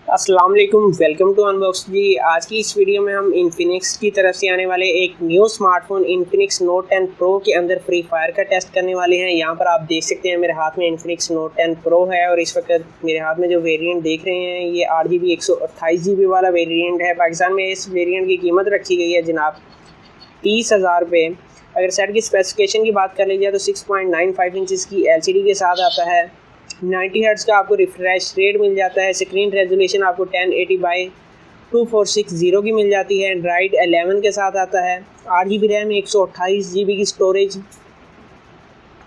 अस्सलाम वालेकुम, welcome to unbox जी। आज की इस वीडियो में हम इन्फिनिक्स की तरफ से आने वाले एक new smartphone Infinix note 10 pro के अंदर फ्री फायर का टेस्ट करने वाले हैं। यहाँ पर आप देख सकते हैं मेरे हाथ में इन्फिनिक्स नोट 10 प्रो है और इस वक्त मेरे हाथ में जो वेरिएंट देख रहे हैं ये 8GB 128GB वाला वेरिएंट है। पाकिस्तान में इस वेरिएंट की कीमत रखी गई है जनाब 30,000 रुपये। अगर सेट की स्पेसिफिकेशन की बात कर ली जाए तो 6.95 इंचज़ की LCD के साथ आता है। 90 हर्ट्ज़ का आपको रिफ्रेश रेट मिल जाता है। स्क्रीन रेजोल्यूशन आपको 1080x2460 की मिल जाती है। एंड्रॉइड 11 के साथ आता है। 8GB रैम, 128GB की स्टोरेज,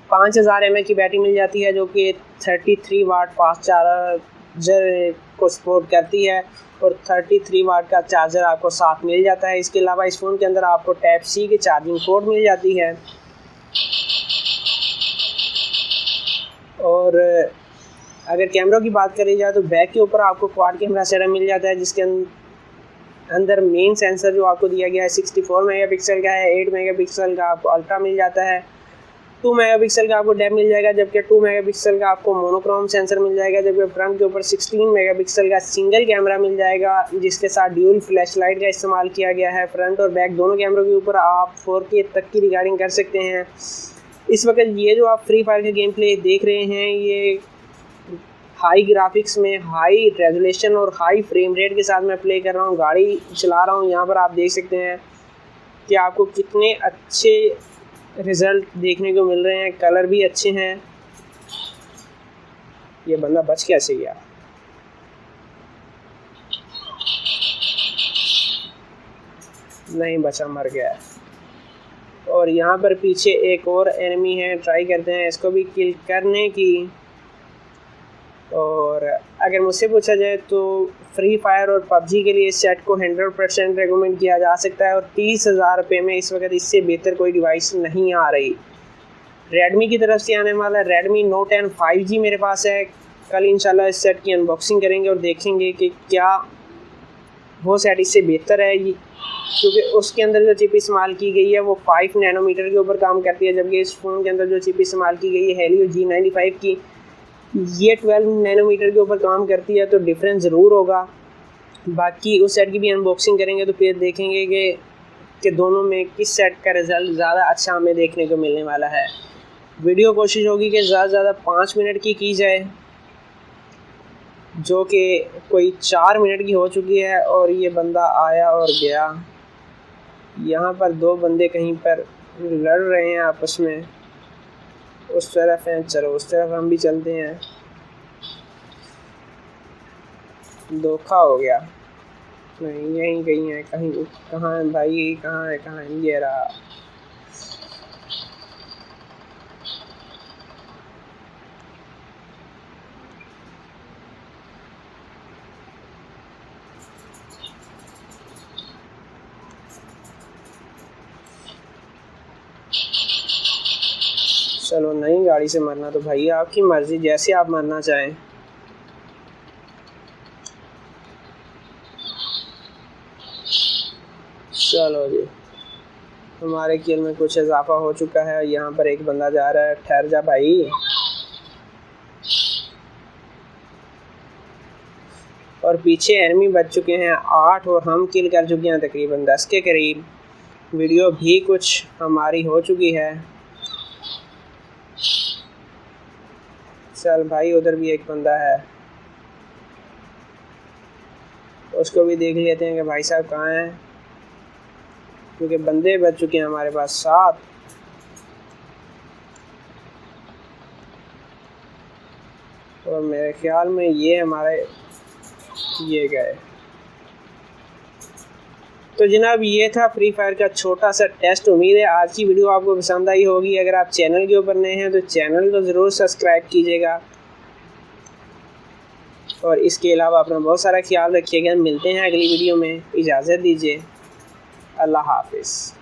5000 mAh की बैटरी मिल जाती है जो कि 33 वाट फास्ट चार्जर को सपोर्ट करती है और 33 वाट का चार्जर आपको साथ मिल जाता है। इसके अलावा इस फ़ोन के अंदर आपको टाइप C की चार्जिंग पोर्ट मिल जाती है। और अगर कैमरा की बात करी जाए तो बैक के ऊपर आपको क्वाड कैमरा सेटअप मिल जाता है जिसके अंदर मेन सेंसर जो आपको दिया गया है 64 मेगापिक्सल का है। 8 मेगापिक्सल का आपको अल्ट्रा मिल जाता है। 2 मेगापिक्सल का आपको डेप्थ मिल जाएगा, जबकि 2 मेगापिक्सल का आपको मोनोक्रोम सेंसर मिल जाएगा। जबकि फ्रंट के ऊपर 16 मेगापिक्सल का सिंगल कैमरा मिल जाएगा जिसके साथ ड्यूल फ्लैश लाइट का इस्तेमाल किया गया है। फ्रंट और बैक दोनों कैमरों के ऊपर आप 4K तक की रिकॉर्डिंग कर सकते हैं। इस वक्त ये जो आप फ्री फायर का गेम प्ले देख रहे हैं ये हाई ग्राफिक्स में हाई रेजोल्यूशन और हाई फ्रेम रेट के साथ मैं प्ले कर रहा हूँ, गाड़ी चला रहा हूँ। यहाँ पर आप देख सकते हैं कि आपको कितने अच्छे रिज़ल्ट देखने को मिल रहे हैं, कलर भी अच्छे हैं। ये बंदा बच कैसे गया? नहीं बचा, मर गया। और यहाँ पर पीछे एक और एनिमी है, ट्राई करते हैं इसको भी किल करने की। और अगर मुझसे पूछा जाए तो फ्री फायर और PUBG के लिए इस सेट को 100% रेकमेंड किया जा सकता है। और 30,000 रुपये में इस वक्त इससे बेहतर कोई डिवाइस नहीं आ रही। रेडमी की तरफ से आने वाला रेडमी नोट 10 5G मेरे पास है। कल इंशाल्लाह इस सेट की अनबॉक्सिंग करेंगे और देखेंगे कि क्या वो सेट इससे बेहतर है, क्योंकि उसके अंदर जो चिप इस्तेमाल की गई है वो 5 नैनोमीटर के ऊपर काम करती है, जबकि इस फ़ोन के अंदर जो चिप इस्तेमाल की गई है Helio G95 की, ये 12 नैनोमीटर के ऊपर काम करती है। तो डिफरेंस ज़रूर होगा। बाकी उस सेट की भी अनबॉक्सिंग करेंगे तो फिर देखेंगे कि दोनों में किस सेट का रिज़ल्ट ज़्यादा अच्छा हमें देखने को मिलने वाला है। वीडियो कोशिश होगी कि ज़्यादा से ज़्यादा 5 मिनट की जाए, जो कि कोई 4 मिनट की हो चुकी है। और ये बंदा आया और गया। यहाँ पर 2 बंदे कहीं पर लड़ रहे हैं आपस में। उस तरफ हैं, चलो उस तरफ हम भी चलते हैं। धोखा हो गया। नहीं, यहीं कहीं है, कहीं कहाँ है भाई, कहाँ है? ये रहा। चलो नहीं गाड़ी से मरना तो भाई आपकी मर्ज़ी, जैसे आप मरना चाहें। चलो जी, हमारे किल में कुछ इजाफा हो चुका है। यहाँ पर एक बंदा जा रहा है, ठहर जा भाई। और पीछे एनिमी बच चुके हैं 8 और हम किल कर चुके हैं तकरीबन 10 के करीब। वीडियो भी कुछ हमारी हो चुकी है। चल भाई, उधर भी एक बंदा है, उसको भी देख लेते हैं कि भाई साहब कहाँ हैं, क्योंकि बंदे बच चुके हैं हमारे पास 7। और मेरे ख्याल में ये हमारे ये गए। तो जनाब ये था फ्री फायर का छोटा सा टेस्ट। उम्मीद है आज की वीडियो आपको पसंद आई होगी। अगर आप चैनल के ऊपर नए हैं तो चैनल को ज़रूर सब्सक्राइब कीजिएगा। और इसके अलावा अपना बहुत सारा ख्याल रखिएगा। मिलते हैं अगली वीडियो में, इजाज़त दीजिए। अल्लाह हाफिज़।